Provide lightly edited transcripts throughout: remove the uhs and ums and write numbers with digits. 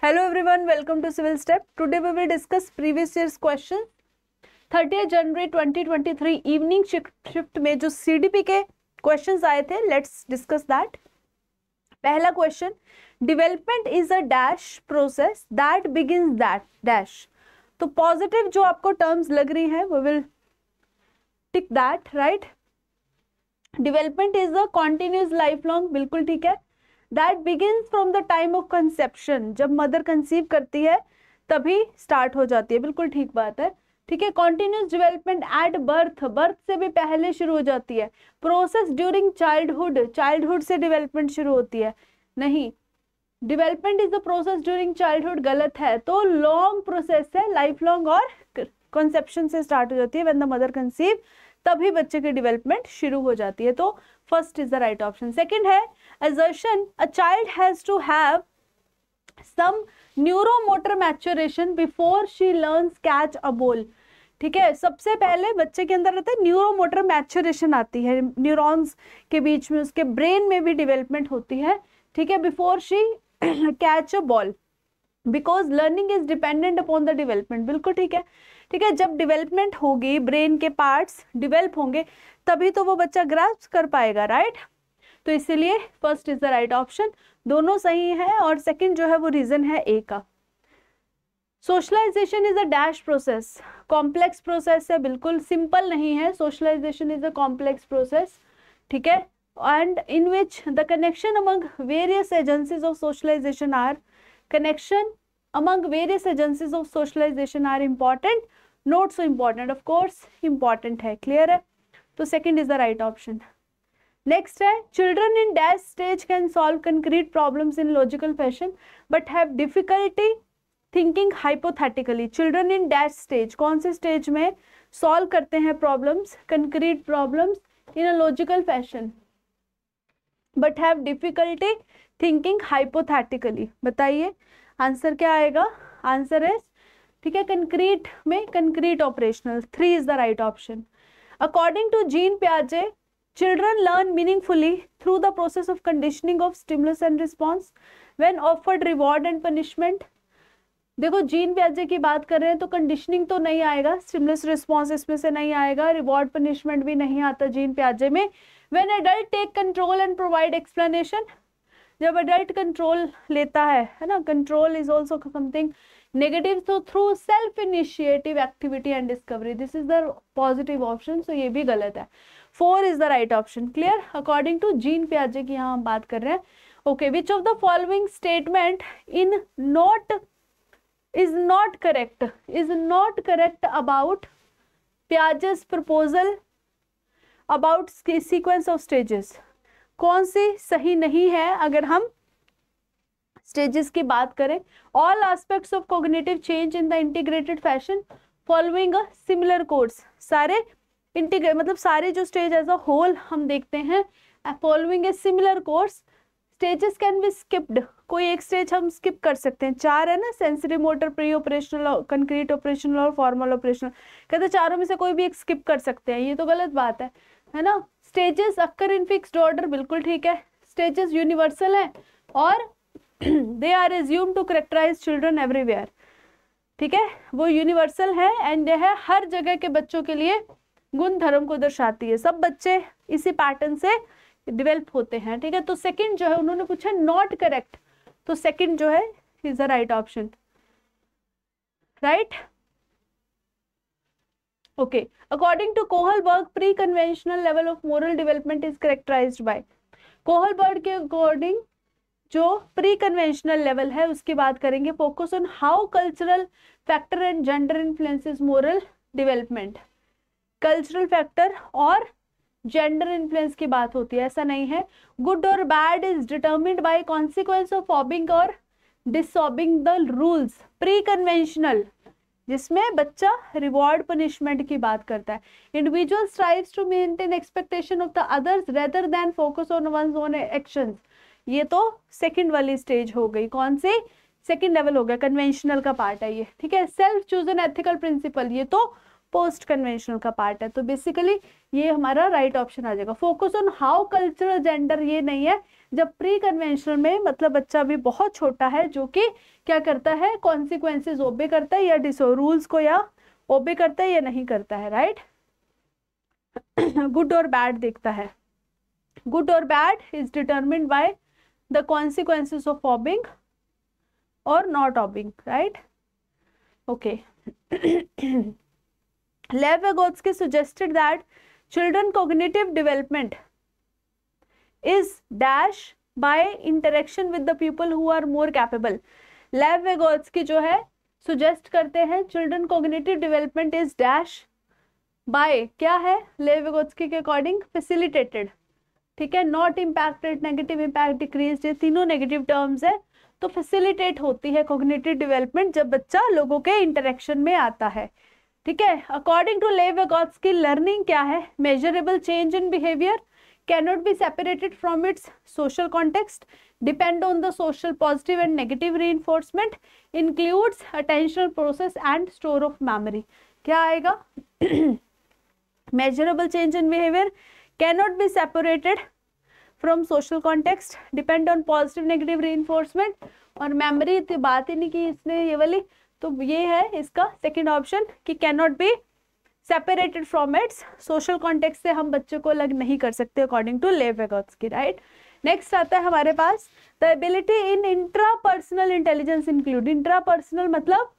Hello everyone, welcome to Civil Step. Today we will discuss previous year's question. 30 जनवरी 2023 evening shift में जो CDP के questions आए थे, लेट्स डिस्कस दैट. पहला question, development is a dash process that begins that dash. तो positive जो आपको टर्म्स लग रही हैं we will tick that, right. Development is a continuous life long, बिल्कुल ठीक है. That begins from the time of conception, जब मदर कंसीव करती है तभी स्टार्ट हो जाती है, बिल्कुल ठीक बात है. ठीक है. Continuous development at birth, birth से भी पहले शुरू हो जाती है. प्रोसेस ड्यूरिंग चाइल्डहुड, चाइल्डहुड से डेवलपमेंट शुरू होती है, नहीं. Development is the process during childhood, गलत है. तो लॉन्ग प्रोसेस है, लाइफ लॉन्ग, और कंसेप्शन से स्टार्ट हो जाती है. व्हेन द मदर कंसीव तभी बच्चे की डेवलपमेंट शुरू हो जाती है. तो first is the right option. Second है assertion, a child has to have some neuromotor maturation before she learns catch a ball. ठीक है. सबसे पहले बच्चे के अंदर रहता है न्यूरोमोटर मैच्योरेशन आती है, न्यूरॉन्स के बीच में, उसके ब्रेन में भी डेवलपमेंट होती है. ठीक है. Before she catch a ball, because learning is dependent upon the development, बिल्कुल ठीक है. ठीक है. जब डेवलपमेंट होगी, ब्रेन के पार्ट्स डेवलप होंगे, तभी तो वो बच्चा ग्रास्प कर पाएगा, राइट. तो इसीलिए first is the right option. दोनों सही है और सेकंड जो है वो रीजन है ए का. Socialization is a dash process, complex process है, बिल्कुल सिंपल नहीं है. Socialization is a complex process, ठीक है. And in which the connection among various agencies of socialization are, connection among various agencies of socialization are important, not so important. Of course important है, clear है. तो second is the right option. Next है, children in dash stage can solve concrete problems in logical fashion but have difficulty thinking hypothetically. Children in dash stage, कौन से stage में solve करते हैं problems, concrete problems in a logical fashion but have difficulty thinking hypothetically. बताइए answer क्या आएगा. Answer है, ठीक है, कंक्रीट में concrete operational. 3 is the right option. According to Jean पियाजे, children learn meaningfully through the process of conditioning of stimulus and response when offered reward and punishment. देखो gene पियाजे की बात कर रहे हैं तो कंडीशनिंग तो नहीं आएगा, स्टिमुलस रिस्पॉन्स इसमें से नहीं आएगा, रिवॉर्ड पनिशमेंट भी नहीं आता जीन पियाजे में. When adult take control and provide explanation, जब एडल्ट कंट्रोल लेता है ना, control is also something negative. तो through self initiative activity and discovery, this is the positive option. So ये भी गलत है. 4 is the right option. Clear. According to Jean पियाजे की यहाँ हम बात कर रहे हैं. Okay. Which of the following statement in not is not correct, is not correct about Piaget's proposal about sequence of stages. कौन सी सही नहीं है अगर हम स्टेजेस की बात करें. All aspects of cognitive change in the integrated fashion following a similar course. सारे इंटीग्रेट मतलब सारे जो स्टेज एज अ होल हम देखते हैं following a similar course. Stages can be skipped, कोई एक स्टेज हम स्किप कर सकते हैं. 4 है ना, sensory motor, pre operational, concrete operational और फॉर्मल ऑपरेशनल. कहते चारों में से कोई भी एक स्किप कर सकते हैं, ये तो गलत बात है ना. Stages occur in fixed order, बिल्कुल ठीक है. स्टेजेस यूनिवर्सल है और they are assumed to characterise children everywhere. ठीक है, वो यूनिवर्सल है एंड यह हर जगह के बच्चों के लिए गुण धर्म को दर्शाती है. सब बच्चे इसी पैटर्न से डेवलप होते हैं. ठीक है. तो सेकंड जो है उन्होंने पूछा नॉट करेक्ट, तो सेकंड जो है is the right option, right. Okay. According to Kohlberg, pre conventional level of moral development is characterized by. Kohlberg के अकॉर्डिंग जो प्री कन्वेंशनल लेवल है उसकी बात करेंगे. Focus on how cultural factor and gender influences moral development. Cultural factor और gender influence की बात होती है, ऐसा नहीं है. गुड और bad is determined by consequence of obeying और disobeying the rules. Pre conventional जिसमें बच्चा रिवॉर्ड पनिशमेंट की बात करता है. Individual strives to maintain expectation of the others rather than focus on one's own actions. ये तो सेकंड वाली स्टेज हो गई. कौन सी? सेकंड लेवल हो गया, कन्वेंशनल का पार्ट है ये. ठीक है. सेल्फ चूजन एथिकल प्रिंसिपल, ये तो पोस्ट कन्वेंशनल का पार्ट है। तो बेसिकली ये हमारा राइट ऑप्शन आ जाएगा। Focus on how cultural gender, ये नहीं है। जब प्री कन्वेंशनल में मतलब बच्चा भी बहुत छोटा है जो कि क्या करता है, कॉन्सिक्वेंसेज ओबे करता है या रूल्स को या ओबे करता है या नहीं करता है, राइट। गुड और बैड देखता है। गुड और bad is determined by the consequences of obeying और not obeying, right. Okay. Lev Vygotsky suggested that children cognitive development is dash by interaction with the people who are more capable. Lev Vygotsky जो है suggest करते हैं children cognitive development is dash by, क्या है Lev Vygotsky के according, facilitated, ठीक है, not impacted, negative impact, decreased, ये तीनों नेगेटिव टर्म्स है। तो फैसिलिटेट होती है कॉग्निटिव डेवलपमेंट जब बच्चा लोगों के इंटरेक्शन में आता है, ठीक है। अकॉर्डिंग टू लेव विगोत्स्की लर्निंग क्या है, measurable change in behaviour, cannot be separated from its social context, depend on the social positive and negative reinforcement, includes attentional process and store of memory. क्या आएगा, measurable change in behaviour, cannot be separated from social context, depend on positive negative reinforcement, और memory तो बात ही नहीं की इसने ये वाली। तो ये है इसका सेकंड ऑप्शन कि cannot be separated from its social context, से हम बच्चों को अलग नहीं कर सकते अकॉर्डिंग टू लेव विगोत्स्की, राइट। नेक्स्ट आता है हमारे पास the ability in intrapersonal intelligence include. Intrapersonal मतलब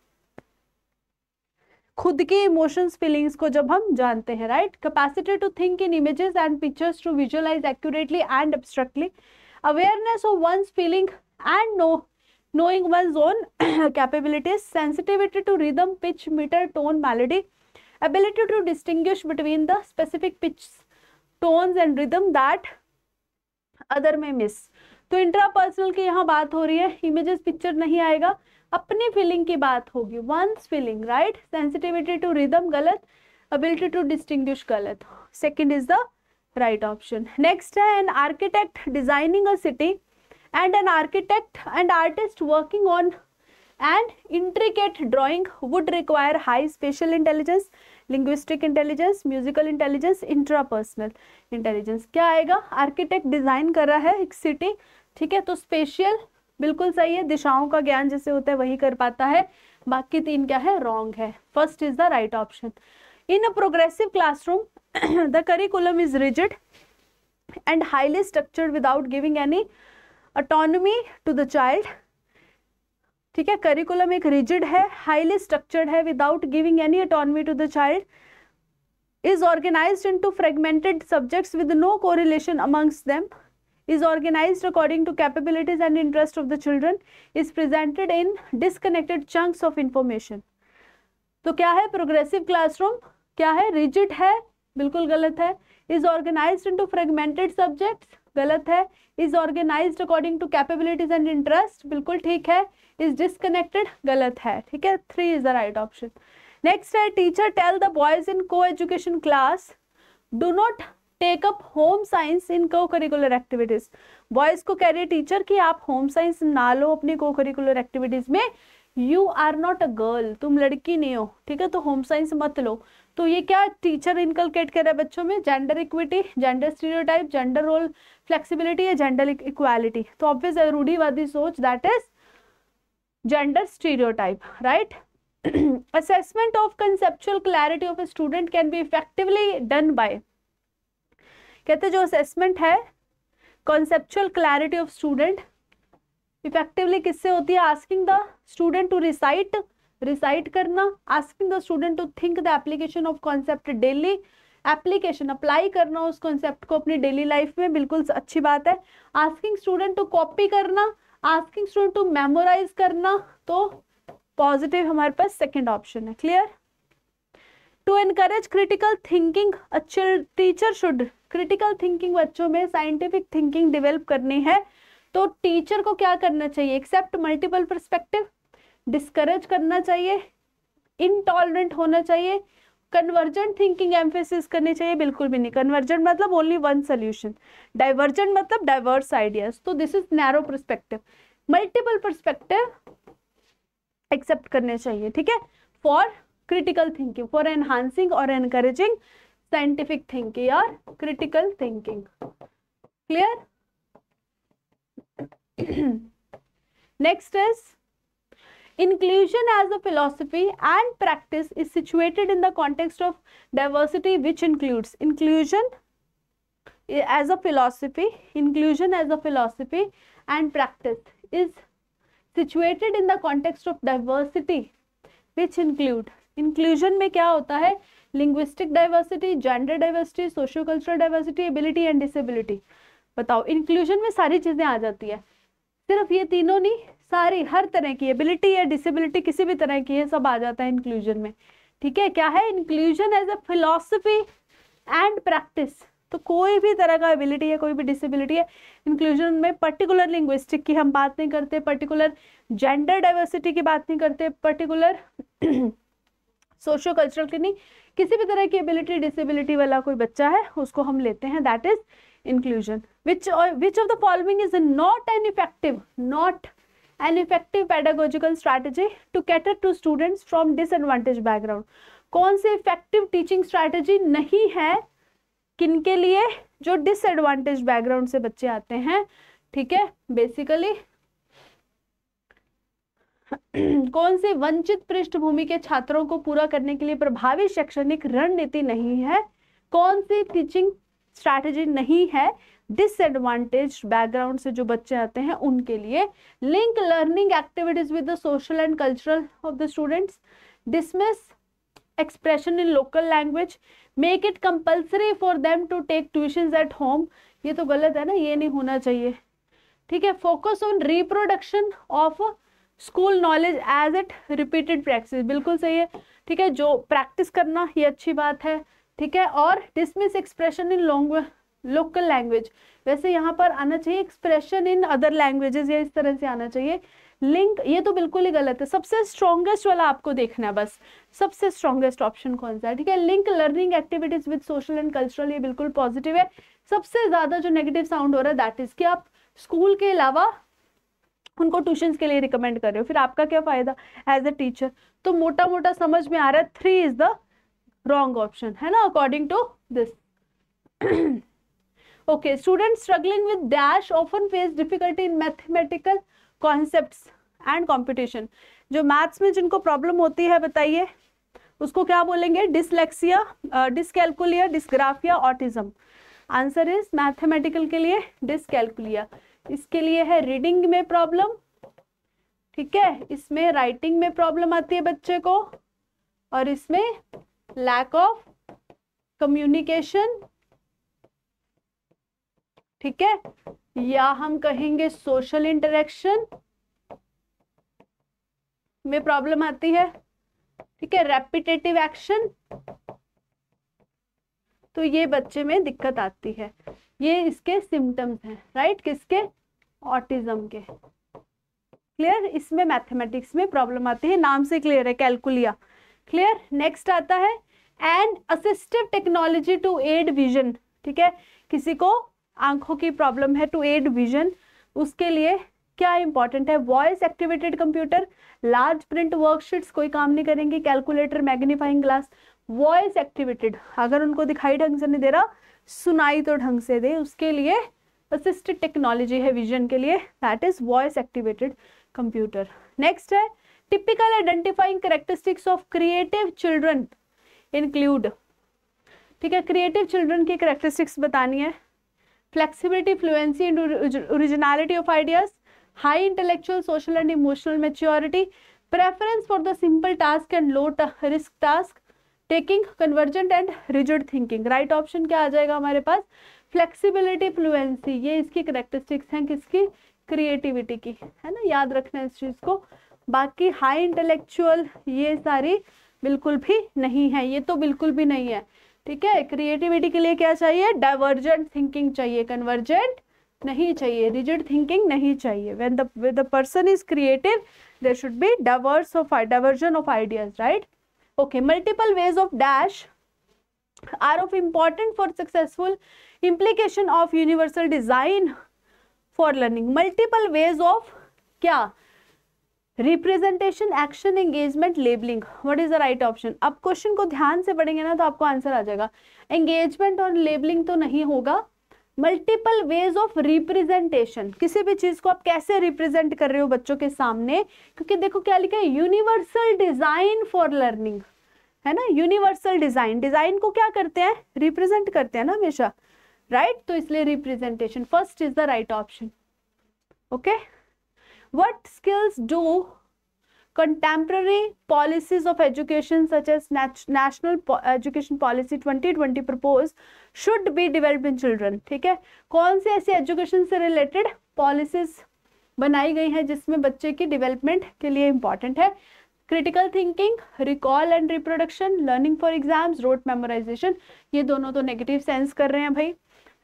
खुद की इमोशंस फीलिंग्स को जब हम जानते हैं, right. Capacity to think in images and pictures, to visualise accurately and abstractly, awareness of one's feeling and knowing one's own capabilities, sensitivity to rhythm, pitch, meter, tone, melody, ability to distinguish between the specific pitch, tones and rhythm that other may miss। तो intrapersonal की यहाँ बात हो रही है, images picture नहीं आएगा, अपनी फीलिंग की बात होगी, one's feeling, right. Sensitivity to rhythm गलत, एबिलिटी टू डिस्टिंग्विश गलत, second is the right option. Next है an architect designing a city and an architect and artist working on an intricate drawing would require high spatial intelligence, linguistic intelligence, musical intelligence, intrapersonal intelligence। क्या आएगा, architect design कर रहा है एक city, ठीक है, तो स्पेशियल बिल्कुल सही है, दिशाओं का ज्ञान जैसे होता है वही कर पाता है, बाकी तीन क्या है, रॉन्ग है, first is the right option. In a progressive classroom the curriculum is rigid and highly structured without giving any autonomy to the child, ठीक है, करिकुलम एक रिजिड है, हाईली स्ट्रक्चर्ड है, without giving any autonomy to the child, is organized into fragmented subjects with no correlation amongst them, is organized according to capabilities and interest of the children, is presented in disconnected chunks of information। तो क्या है, progressive classroom क्या है, rigid है, बिल्कुल गलत है। is organized into fragmented subjects, गलत है। is organized according to capabilities and interest, बिल्कुल ठीक है। is disconnected, गलत है, ठीक है। 3 is the right option। Next है teacher tell the boys in coeducation class do not take up home science in को करिकुलर एक्टिविटीज। बॉयज को कह रही है टीचर कि आप होम साइंस ना लो अपनी को करिकुलर एक्टिविटीज में, you are not a girl, तुम लड़की नहीं हो, ठीक है, तो होम साइंस मत लो। तो ये क्या टीचर इनकलकेट कर रहा है बच्चों में, gender equity, gender stereotype, gender role flexibility या जेंडर इक्वालिटी। तो ऑब्वियस रूढ़िवादी सोच, that is gender stereotype, right. Assessment of conceptual clarity of a student can be effectively done by, कहते जो असेसमेंट है conceptual clarity of student effectively किससे होती है, asking the student to recite करना, asking the student to think the application of concept daily, application apply करना उस concept को अपनी डेली लाइफ में, बिल्कुल अच्छी बात है। asking student to copy करना, asking student to memorize करना, तो पॉजिटिव हमारे पास सेकंड ऑप्शन है। Clear. To encourage critical thinking, अच्छे टीचर शुड क्रिटिकल थिंकिंग, बच्चों में साइंटिफिक थिंकिंग डेवलप करनी है तो टीचर को क्या करना चाहिए, एक्सेप्ट मल्टीपल पर्सपेक्टिव, डिस्करेज करना चाहिए, इनटॉलरेंट होना चाहिए, कन्वर्जेंट थिंकिंग एम्फेसिस करनी चाहिए, बिल्कुल भी नहीं। कन्वर्जेंट मतलब ओनली वन सोल्यूशन, डाइवर्जेंट मतलब डाइवर्स आइडियाज, तो this is narrow perspective. Multiple perspective accept करने चाहिए, ठीक है, for critical thinking, for enhancing or encouraging scientific thinking or critical thinking. Clear? Next is inclusion as a philosophy and practice is situated in the context of diversity, which includes inclusion as a philosophy and practice is situated in the context of diversity, which include, inclusion में क्या होता है, linguistic diversity, gender diversity, socio-cultural diversity, ability and disability. बताओ, inclusion में सारी चीजें आ जाती है, सिर्फ ये तीनों नहीं, सारी हर तरह की एबिलिटी या डिसेबिलिटी किसी भी तरह की है, सब आ जाता है इंक्लूजन में. ठीक है, क्या है inclusion as a philosophy and practice. तो कोई भी तरह का एबिलिटी है, कोई भी डिसेबिलिटी है, इंक्लूजन में पर्टिकुलर लिंग्विस्टिक की हम बात नहीं करते, पर्टिकुलर जेंडर डाइवर्सिटी की बात नहीं करते, पर्टिकुलर सोशियो कल्चरल की नहीं, किसी भी तरह की एबिलिटी डिसेबिलिटी वाला कोई बच्चा है उसको हम लेते हैं, that is inclusion. Which of the following is not an effective pedagogical strategy to cater to students from disadvantaged background. कौन सी effective teaching strategy नहीं है किनके लिए, जो disadvantaged background से बच्चे आते हैं. ठीक है, बेसिकली कौन सी वंचित पृष्ठभूमि के छात्रों को पूरा करने के लिए प्रभावी शैक्षणिक रणनीति नहीं है, कौन सी टीचिंग स्ट्रैटेजी नहीं है डिसएडवांटेज बैकग्राउंड से जो बच्चे आते हैं उनके लिए. Link learning activities with the social and cultural of the students, dismiss expression in local language, make it compulsory for them to take tuitions at home. ये तो गलत है ना, ये नहीं होना चाहिए. ठीक है, focus on reproduction of school knowledge as it repeated practice, बिल्कुल सही है. ठीक है, जो प्रैक्टिस करना ये अच्छी बात है. ठीक है, और dismiss expression in local language, वैसे यहाँ पर आना चाहिए एक्सप्रेशन इन अदर लैंग्वेजेस, या इस तरह से आना चाहिए. लिंक, ये तो बिल्कुल ही गलत है, सबसे स्ट्रॉन्गेस्ट वाला आपको देखना है बस, सबसे स्ट्रॉन्गेस्ट ऑप्शन कौन सा है. ठीक है, link learning activities with social and cultural, ये बिल्कुल पॉजिटिव है. सबसे ज्यादा जो नेगेटिव साउंड हो रहा है दैट इज कि आप स्कूल के अलावा उनको ट्यूशंस के लिए रिकमेंड कर रहे हो, फिर आपका क्या फायदा एज अ टीचर. तो मोटा मोटा समझ में आ रहा है 3 इज द wrong option है ना, according to this. Okay, students struggling with dash often face difficulty in mathematical concepts and computation. जो मैथ्स में जिनको प्रॉब्लम होती है बताइए, उसको क्या बोलेंगे, dyslexia, dyscalculia, dysgraphia, autism. Answer is mathematical के लिए डिसकैल्कुलिया. इसके लिए है रीडिंग में प्रॉब्लम. ठीक है, इसमें राइटिंग में प्रॉब्लम आती है बच्चे को, और इसमें लैक ऑफ कम्युनिकेशन. ठीक है, या हम कहेंगे सोशल इंटरेक्शन में प्रॉब्लम आती है. ठीक है, रेपिटेटिव एक्शन, तो ये बच्चे में दिक्कत आती है. ये इसके सिम्टम्स हैं, राइट, किसके, ऑटिज्म के. क्लियर, इसमें मैथमेटिक्स में प्रॉब्लम आती है, नाम से क्लियर है, कैलकुलिया. क्लियर. नेक्स्ट आता है and assistive technology to aid vision. ठीक है, किसी को आंखों की प्रॉब्लम है, टू एड विजन, उसके लिए क्या इंपॉर्टेंट है, voice activated computer, large print worksheets कोई काम नहीं करेंगे, calculator, magnifying glass. Voice activated, अगर उनको दिखाई ढंग से नहीं दे रहा, सुनाई तो ढंग से दे, उसके लिए असिस्टेड टेक्नोलॉजी है विजन के लिए, that is voice activated computer. Next है typical identifying characteristics of creative children include. ठीक है, क्रिएटिव चिल्ड्रन की कैरेक्टरिस्टिक्स बतानी है. Flexibility, fluency and originality of ideas, high intellectual, social and emotional maturity, preference for the simple task and low risk task, taking convergent and rigid thinking. Right option क्या आ जाएगा हमारे पास, flexibility, fluency, ये इसकी characteristics हैं, किसकी, creativity की, है ना, याद रखना है इस चीज को. बाकी हाई इंटेलेक्चुअल ये सारी बिल्कुल भी नहीं है, ये तो बिल्कुल भी नहीं है. ठीक है, क्रिएटिविटी के लिए क्या चाहिए, डाइवर्जेंट थिंकिंग चाहिए, कन्वर्जेंट नहीं चाहिए, रिजिड थिंकिंग नहीं चाहिए. When the person is creative there should be diversion of ideas, right. Okay, multiple ways of dash are of important for successful implication of universal design for learning. Multiple ways of क्या, representation, action, engagement, labelling, what is the right option? अब question को ध्यान से पढ़ेंगे ना तो आपको answer आ जाएगा। एंगेजमेंट और लेबलिंग तो नहीं होगा। मल्टीपल वेज ऑफ रिप्रेजेंटेशन, किसी भी चीज को आप कैसे रिप्रेजेंट कर रहे हो बच्चों के सामने, क्योंकि देखो क्या लिखा है, यूनिवर्सल डिजाइन फॉर लर्निंग, है ना। यूनिवर्सल डिजाइन, डिजाइन को क्या करते हैं, रिप्रेजेंट करते हैं ना हमेशा, राइट। तो इसलिए representation first is the right option. Okay, what skills do contemporary policies of education such as national education policy 2020 propose should be developed in children। ठीक है, कौन सी ऐसी एजुकेशन से रिलेटेड पॉलिसीज बनाई गई है जिसमें बच्चे की डेवलपमेंट के लिए इंपॉर्टेंट है? Critical thinking, recall and reproduction, learning for exams, rote memorisation. ये दोनों तो नेगेटिव सेंस कर रहे हैं भाई,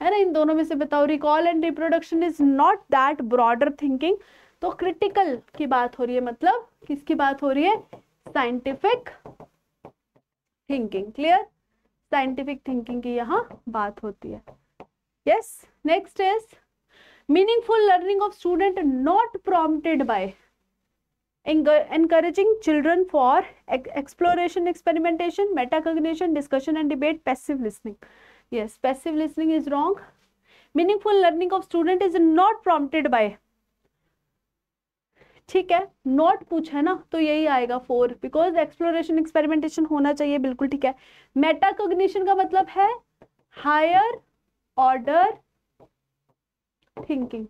है ना। इन दोनों में से बताओ, recall and reproduction is not that broader thinking. तो क्रिटिकल की बात हो रही है, मतलब किसकी बात हो रही है, scientific thinking. Clear, scientific thinking की यहाँ बात होती है। Yes, next is meaningful learning of student not prompted by encouraging children for exploration, experimentation, metacognition, discussion and debate, passive listening. Yes, passive listening is wrong. Meaningful learning of student is not prompted by, ठीक है, not पूछा है ना तो यही आएगा 4, because exploration experimentation होना चाहिए, बिल्कुल ठीक है। मेटाकोग्निशन का मतलब है हायर ऑर्डर थिंकिंग,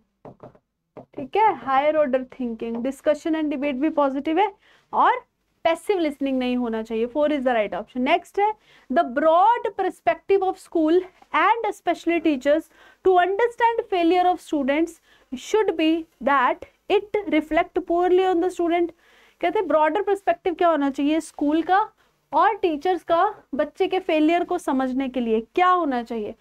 ठीक है, higher order thinking. Discussion and debate भी पॉजिटिव है, और पैसिव लिसनिंग नहीं होना चाहिए। 4 is the right option. Next है the broad perspective of school and specially teachers to understand failure of students should be that it reflect poorly on the student. कहते हैं broader perspective क्या होना चाहिए school का और टीचर्स का बच्चे के फेलियर को समझने के लिए, क्या होना चाहिए,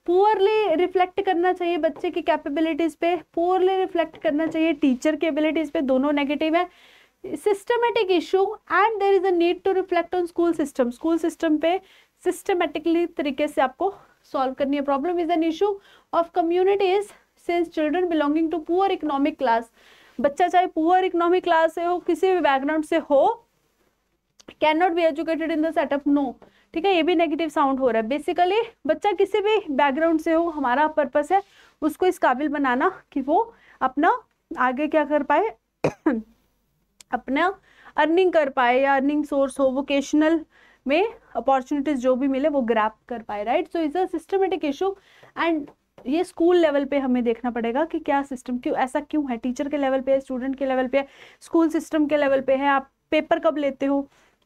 पुअरली रिफ्लेक्ट करना चाहिए बच्चे की कैपेबिलिटीज पे, पुअरली रिफ्लेक्ट करना चाहिए टीचर की एबिलिटीज पे, दोनों नेगेटिव है। Systematic issue and there is a need to reflect on school system, school system पे सिस्टमेटिकली तरीके से आपको सॉल्व करनी है। Problem is an issue of communities since children belonging to poor economic class. बच्चा चाहे पुअर इकोनॉमिक क्लास से हो, किसी भी बैकग्राउंड से हो, can not be educated in the setup, no, ठीक है, ये भी नेगेटिव साउंड हो रहा है। बेसिकली बच्चा किसी भी बैकग्राउंड से हो, हमारा पर्पस है उसको इस काबिल बनाना कि वो अपना आगे क्या कर पाए अपना अर्निंग कर पाए, या अर्निंग सोर्स हो, वोकेशनल में अपॉर्चुनिटीज जो भी मिले वो ग्रैब कर पाए, right. So is a systematic issue and ये स्कूल लेवल पे हमें देखना पड़ेगा कि क्या सिस्टम, क्यों ऐसा क्यों है, टीचर के लेवल पे है, स्टूडेंट के लेवल पे है, स्कूल सिस्टम के लेवल पे है, आप पेपर कब लेते हो,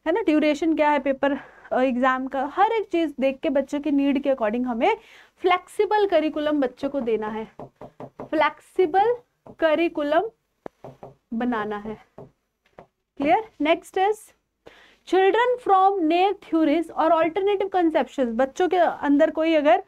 है ना, ड्यूरेशन क्या है पेपर एग्जाम का, हर एक चीज देख के बच्चे की नीड के अकॉर्डिंग हमें फ्लेक्सिबल करिकुलम बच्चों को देना है, फ्लेक्सिबल करिकुलम बनाना है। Clear. Next is children from naive theories और ऑल्टरनेटिव कंसेप्शंस। बच्चों के अंदर कोई अगर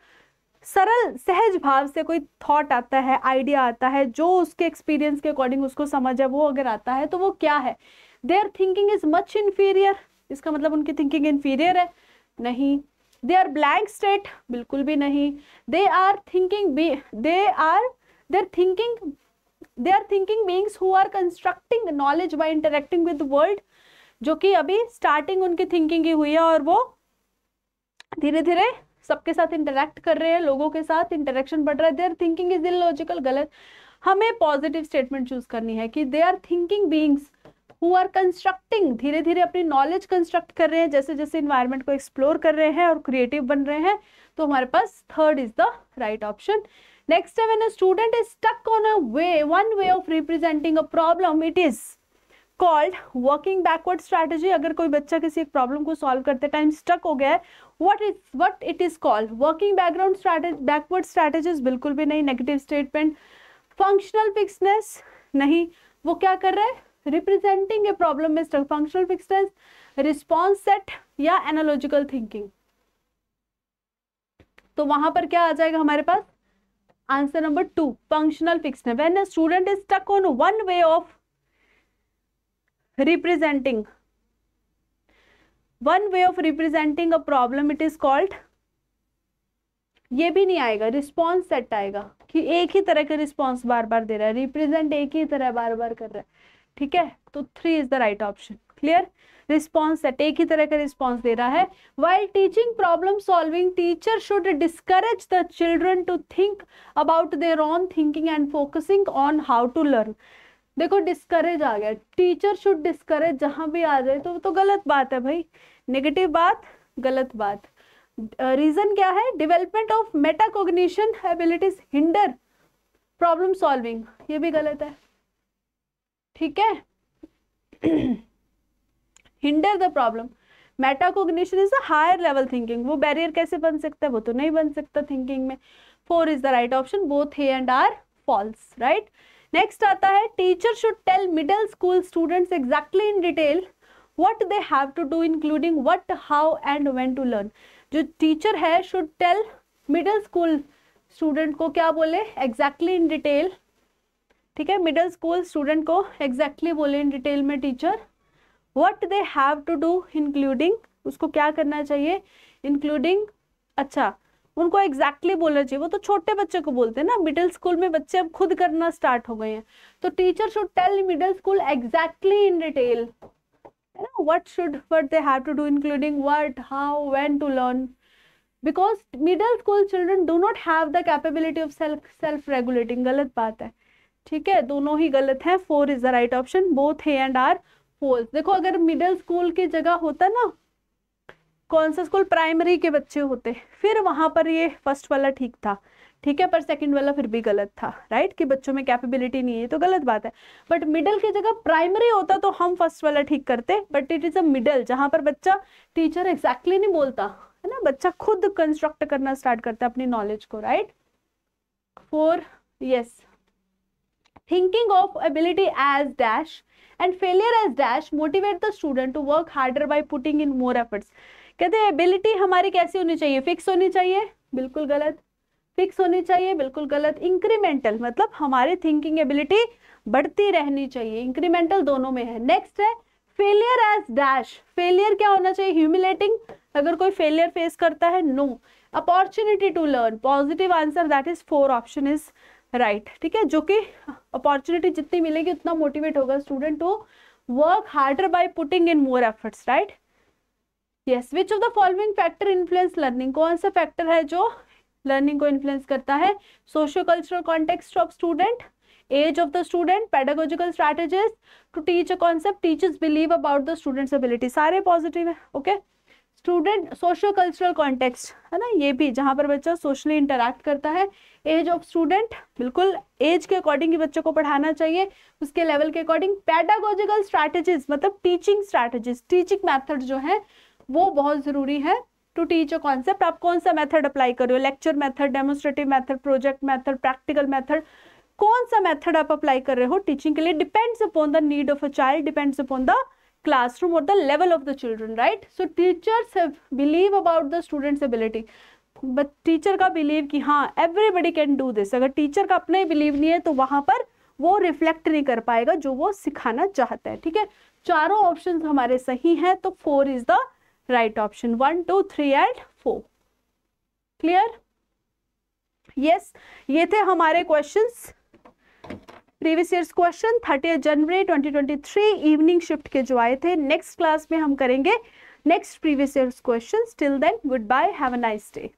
सरल सहज भाव से कोई थॉट आता है, आइडिया आता है, जो उसके एक्सपीरियंस के अकॉर्डिंग उसको समझ है, वो अगर आता है तो वो क्या है, there thinking is much inferior, इसका मतलब उनकी थिंकिंग इन्फीरियर है, नहीं। दे आर ब्लैंक स्टेट, बिल्कुल भी नहीं। They are thinking beings who are constructing knowledge by interacting with the world, जो कि अभी स्टार्टिंग उनकी थिंकिंग की हुई है और वो धीरे धीरे सबके साथ इंटरेक्ट कर रहे हैं, लोगों के साथ इंटरेक्शन बढ़ रहा है। देयर थिंकिंग इज इलॉजिकल, गलत। हमें पॉजिटिव स्टेटमेंट चूज करनी है कि they are thinking beings who are constructing, धीरे धीरे अपनी नॉलेज कंस्ट्रक्ट कर रहे हैं, जैसे जैसे इन्वायरमेंट को एक्सप्लोर कर रहे हैं और क्रिएटिव बन रहे हैं। तो हमारे पास 3rd is the right option. Next है when a student is stuck on a way, one way of representing a problem, it is called working backward strategy. अगर कोई बच्चा किसी एक प्रॉब्लम को सॉल्व करते टाइम स्टक हो गया है, what it is called, working background strategy, backward strategies, बिल्कुल भी नहीं, नेगेटिव स्टेटमेंट। फंक्शनल फिक्सनेस नहीं, वो क्या कर रहा है, रिप्रेजेंटिंग ए प्रॉब्लम में stuck. Functional fixedness, response set या एनालॉजिकल थिंकिंग। तो वहां पर क्या आ जाएगा हमारे पास, answer number 2, functional fixedness. When a student is stuck on one way of representing a problem, it is called, ये भी नहीं आएगा, रिस्पॉन्स सेट आएगा कि एक ही तरह का रिस्पॉन्स बार बार दे रहा है, रिप्रेजेंट एक ही तरह बार बार कर रहा है, ठीक है, तो 3 is the right option. Clear, response set एक ही तरह का रिस्पॉन्स दे रहा है। While teaching problem solving teacher should discourage the children to think about their own thinking and focusing on how to learn. देखो डिस्करेज आ गया, टीचर शुड डिस्करेज, जहां भी आ जाए तो गलत बात है भाई, नेगेटिव बात, गलत बात। रीजन क्या है, development of metacognition abilities hinder problem solving, ये भी गलत है। ठीक है, hinder the problem, metacognition is a higher level thinking, वो बैरियर कैसे बन सकता है, वो तो नहीं बन सकता थिंकिंग में। 4 is the right option, both A and R false, right. Next आता है, teacher should tell middle school students exactly in detail what they have to do including what, how and when to learn. जो teacher है should tell middle school student को क्या बोले, exactly in detail. ठीक है, middle school student को exactly बोले in detail में teacher, what they have to do including, उसको क्या करना चाहिए, इंक्लूडिंग, अच्छा उनको एग्जैक्टली बोलना चाहिए, वो तो छोटे बच्चे को बोलते हैं ना, मिडिल स्कूल में बच्चे अब खुद करना स्टार्ट हो गए हैं, तो teacher should tell middle school exactly in detail, है ना, what they have to do including what, how, when to learn, because middle school children do not have the capability of self regulating, गलत बात है। ठीक है, दोनों ही गलत है, 4 is the right option, both A and R false. देखो अगर मिडिल स्कूल की जगह होता ना, कौन सा स्कूल, प्राइमरी के बच्चे होते, फिर वहां पर ये फर्स्ट वाला ठीक था, ठीक है, पर सेकंड वाला फिर भी गलत था, राइट, कि बच्चों में कैपेबिलिटी नहीं है, तो गलत बात है। बट मिडिल की जगह प्राइमरी होता तो हम फर्स्ट वाला ठीक करते, but it is a middle जहां पर बच्चा टीचर एग्जैक्टली नहीं बोलता है ना, बच्चा खुद कंस्ट्रक्ट करना स्टार्ट करता है अपनी नॉलेज को, right. 4 yes, thinking of ability as dash and failure as dash motivate the student to work harder by putting in more efforts. कहते हैं एबिलिटी हमारी कैसी होनी चाहिए, फिक्स होनी चाहिए, बिल्कुल गलत, फिक्स होनी चाहिए, बिल्कुल गलत। इंक्रीमेंटल मतलब हमारी थिंकिंग एबिलिटी बढ़ती रहनी चाहिए, इंक्रीमेंटल दोनों में है। नेक्स्ट है फेलियर एज डैश, फेलियर क्या होना चाहिए, ह्यूमिलेटिंग, अगर कोई फेलियर फेस करता है, no. Opportunity to learn, positive answer, that is 4 option is right. ठीक है, जो कि अपॉर्चुनिटी जितनी मिलेगी उतना मोटिवेट होगा student to work harder by putting in more efforts, right. Yes, which of the following factor influence learning, कौन सा फैक्टर है जो लर्निंग को इन्फ्लुएंस करता है, socio cultural context of student, age of the student, pedagogical strategies to teach a concept, teachers believe about the students ability, सारे positive है। Okay, student socio cultural context है ना, ये भी जहां पर बच्चा सोशली इंटरैक्ट करता है। एज ऑफ स्टूडेंट, बिल्कुल एज के अकॉर्डिंग ही बच्चों को पढ़ाना चाहिए, उसके लेवल के अकॉर्डिंग। पेडागोजिकल स्ट्रैटेजीज मतलब टीचिंग स्ट्रैटेजीज, टीचिंग मैथड जो है वो बहुत जरूरी है टू टीच अ कॉन्सेप्ट। आप कौन सा मेथड अप्लाई कर रहे हो, lecture method, demonstrative method, project method, practical method, कौन सा मेथड आप अप्लाई कर रहे हो टीचिंग के लिए, depends upon the need of a child, depends upon the classroom or the level of the children, right? So teachers have believe about the students ability, but teacher का believe कि हाँ everybody can do this, अगर teacher का अपना ही believe नहीं है तो वहां पर वो रिफ्लेक्ट नहीं कर पाएगा जो वो सिखाना चाहता है। ठीक है, चारों ऑप्शंस हमारे सही हैं, तो 4 is the right option, 1, 2, 3 and 4। Clear? Yes, ये थे हमारे क्वेश्चंस, प्रीवियस ईयर्स क्वेश्चन 30 जनवरी 2023 इवनिंग शिफ्ट के जो आए थे। नेक्स्ट क्लास में हम करेंगे next previous years questions. Till then goodbye, have a nice day.